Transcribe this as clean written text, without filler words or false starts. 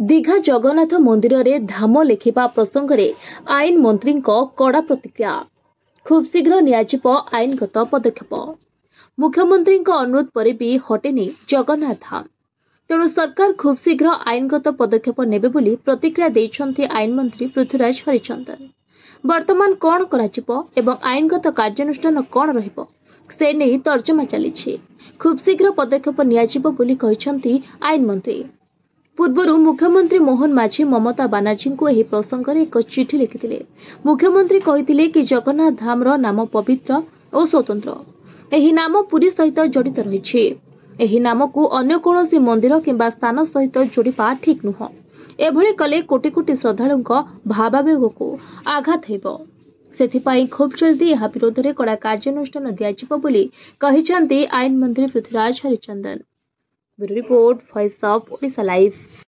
दीघा जगन्नाथ मंदिर रे धाम लेखिबा प्रसंग रे आईन मंत्री कड़ा प्रतिक्रिया। खूब शीघ्र नियाजिब आईनगत पदक्षेप। मुख्यमंत्री अनुरोध पर भी हटेनी जगन्नाथ धाम, तेणु सरकार खूब शीघ्र आईनगत पदक्षेप नेबे बोली प्रतिक्रिया दैछन्ति आईन मंत्री पृथ्वीराज हरिचंदन। वर्तमान कौन कराजिब एवं आईनगत कार्यानुष्ठान कौन रहिबो से नहीं तर्जमा चली। खूब शीघ्र पदक्षेप नियाजिब बोली कहिसन्ति आईन मंत्री। पूर्वर मुख्यमंत्री मोहन माझी ममता बानार्जी को यह प्रसंग में एक चिठी लिखिथिले। मुख्यमंत्री कहिथिले कि जगन्नाथ धाम रो नाम पवित्र और स्वतंत्र। एही नाम पुरी सहित जड़ित रहिछि। एही नाम को अन्य कोनोसी मंदिर किंबा स्थान सहित जोड़िबा ठीक नुह। एभଳି कले कोटी कोटी श्रद्धालुंक भावावेग को आघात हेबो। सेथिपाई खूब जल्दी यह विरोध में कड़ा कार्यानुष्ठान दियाजिबो बोली कहिसन्ति आईन मंत्री Prithviraj Harichandan. Bureau report, voice of Odisha live.